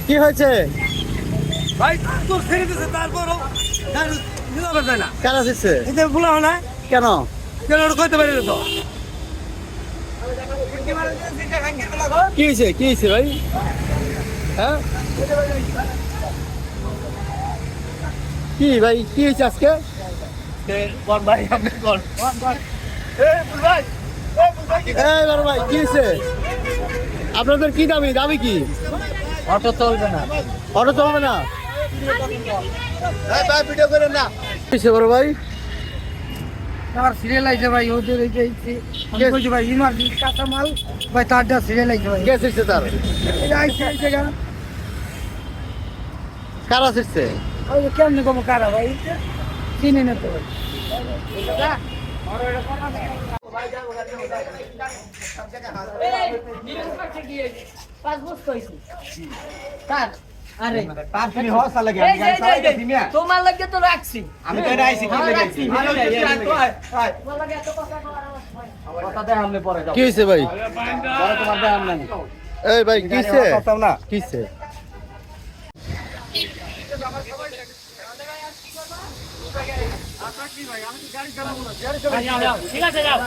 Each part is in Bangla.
কি হয়েছে ভাই তোর ছেড়ে দিছে তারপরও না কেন আসছে এটা ভুলা না কেন কেন কইতে পারি তো কি হয়েছে ভাই হ্যাঁ কি ভাই কি হয়েছে আজকে ভাই আপনি বল ভাই এই বড় ভাই কি হয়েছে আপনাদের কি দাবি কি অটো চলবে না অটো চলবে না ভাই ভিডিও করেন না কি হয়েছে বড় ভাই আমার সিরিয়াল আইছে ভাই ওদের এই যে কইছি ভাই ইমার্জেন্সি কাঁচা মাল ভাই তারটা সিরিয়াল আইছে ভাই কে শিখছে তার এটা আইছে গা কারা শিখছে ওই যে কেমনে কম কারা ভাই চিনি না তো তোমার লাগে তো রাখছি আমি তো এটা আইছি কি লাগাইছি কি হয়েছে ভাই এই ভাই কি হয়েছে কি হয়েছে ঠিক আছে যাও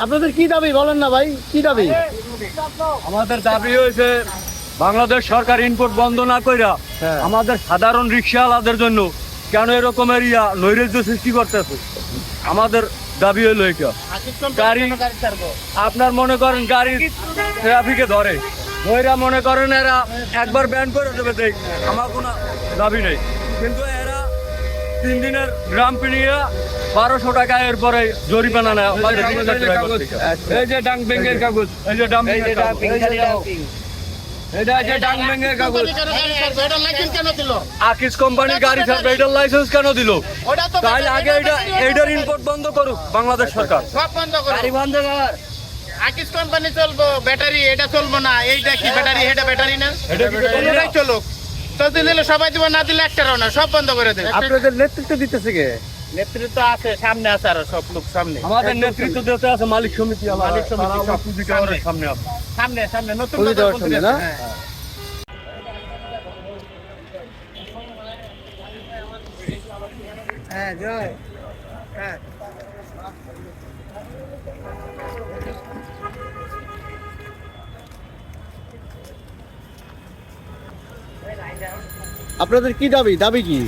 আপনাদের কি দাবি বলেন না ভাই কি দাবি আমাদের দাবি হয়েছে বাংলাদেশ সরকার ইনপুট বন্ধ না কইরা হ্যাঁ। আমাদের সাধারণ রিক্সাওয়ালাদের জন্য কেন এরকমের নৈরাজ্য সৃষ্টি করতেছে আমাদের দাবি হলো এটা গাড়ি আপনার মনে করেন গাড়ি ট্রাফিকে ধরে ওইরা মনে করেন এরা একবার ব্যান করে দেবে দেখ আমার কোনো দাবি নেই কিন্তু এরা 3 দিনের গ্রাম পিনিয়া 1200 টাকা এরপরে জরিমানা নেয় আমাদের রিক্সা ড্রাইভার থেকে। এই যে ডাং ব্যাংকের কাগজ এই যে ডাং ব্যাংকের কাগজ এটা যে ডাং ব্যাংকের কাগজ আকিস কোম্পানির গাড়ি ছাড়বে এটার লাইসেন্স কেন দিল তাহলে আগে এটার ইম্পোর্ট বন্ধ করুক বাংলাদেশ সরকার সব বন্ধ করো গাড়ি বন্ধ কর আকিস কোম্পানি চলবো ব্যাটারি এটা চলবো না এইটা কি ব্যাটারি এটা ব্যাটারি না এটাই চলুক চলতে দিলে সবাই দিব না দিলে একটারও না সব বন্ধ করে দেবে আপনাদের নেতৃত্ব দিতেছে কে নেতৃত্ব আছে সামনে আছে আর সব লোক সামনে আমাদের নেতৃত্ব দিতে আছে মালিক সমিতি মালিক সমিতি তারা সব পুঁজি দেওয়ার সামনে আছে সামনে সামনে নতুন পুঁজি দেওয়ার সামনে না? হ্যাঁ। হ্যাঁ জয় হ্যাঁ আপনাদের কি দাবি কি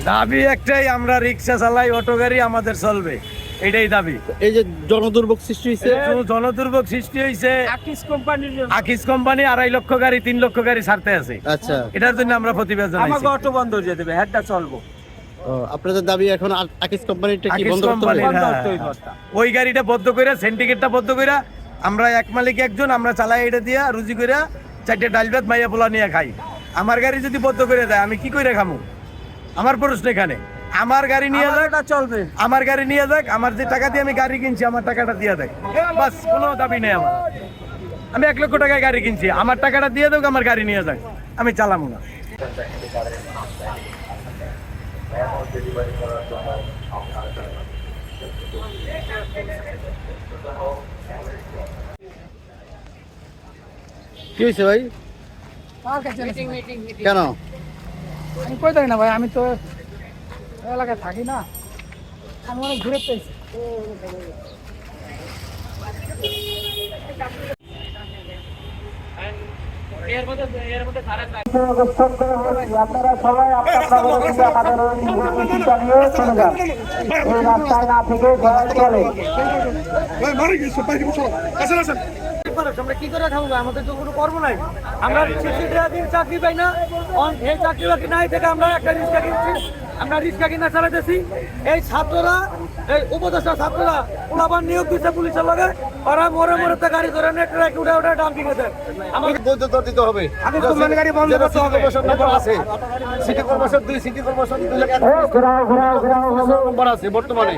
দাবি একটাই আমরা রিক্সা চালাই অটো গাড়ি আমাদের চলবে এটাই দাবি এই যে জনদুর্ভোগ সৃষ্টি হয়েছে জনদুর্ভোগ সৃষ্টি হয়েছে আকিস কোম্পানির আকিস কোম্পানি 2.5 লক্ষ গাড়ি 3 লক্ষ গাড়ি ছাড়তে আছে আচ্ছা এটার জন্য আমরা প্রতিবাদ জানাইছি অটো বন্ধ হয়ে যাবে হেডটা চলবো ও, আপনাদের দাবি এখন আকিস কোম্পানিটা কি আকিস বন্ধ করতে হবে কোম্পানির, হ্যাঁ। ওই গাড়িটা বদ্ধ করে সিন্ডিকেটটা বদ্ধ করে আমরা এক মালিক একজন আমরা চালাই এটা দিয়া রুজি করে 4টে ডাল ভাত মাইয়া পোলা নিয়ে খাই আমার গাড়ি যদি বদ্ধ করে দেয় আমি কি করে খামু আমার প্রশ্ন এখানে আমার গাড়ি নিয়ে যাক চলবে আমার গাড়ি নিয়ে যাক আমার যে টাকা দিয়ে আমি গাড়ি কিনছি আমার টাকাটা দিয়ে দেয় বাস কোনো দাবি নেই আমার আমি 1 লক্ষ টাকায় গাড়ি কিনছি আমার টাকাটা দিয়ে দেখ আমার গাড়ি নিয়ে যাক আমি চালাবো না কি হয়েছে ভাই আমার কাছে কেন আমি কই থাকি না ভাই আমি তো এলাকায় থাকি না আমি অনেক ঘুরে পেয়েছি আপনারা সবাই আমাদের চালিয়ে চলে যান এই রাস্তায় না থেকে চলে আমরা কি করে খাবো আমাদের তো কোনো কর্ম নাই আমরা 60 টাকা দিন চাকরি পাই না এই চাকরি বাকরি নাই থেকে আমরা একটা রিক্সা কিনছি আমরা রিক্সা কিনা চালাইতেছি এই ছাত্ররা এই উপদেষ্টা ছাত্ররা পোলাপান নিয়োগ দিচ্ছে পুলিশের লগে ওরা মরে মরে তো গাড়ি ধরে নেট রেখে উঠে উঠে ডাম্পিং এ দেয় আমাকে বৈধতা দিতে হবে আগে কোম্পানি গাড়ি বন্ধ করতে হবে নম্বর আছে city corporation 2 city corporation 2 lakh নম্বর আছে বর্তমানে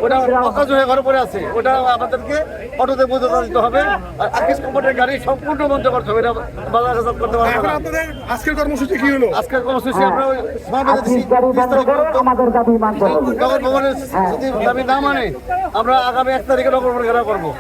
ওটা অকাজ হয়ে ঘরে পড়ে আছে ওটা আমাদেরকে অটোতে বৈধতা দিতে হবে আর আকিস কোম্পানির গাড়ি সম্পূর্ণ বন্ধ করতে হবে এটা বাজারজাত করতে পারবে না আজকের কর্মসূচি কি হলো আজকের কর্মসূচি আমরা সমাবেশে আমাদের দাবি মানতে হবে নগর ভবনের যদি দাবি না মানে আমরা আগামী 1 তারিখে নগর ভবন ঘেরাও করবো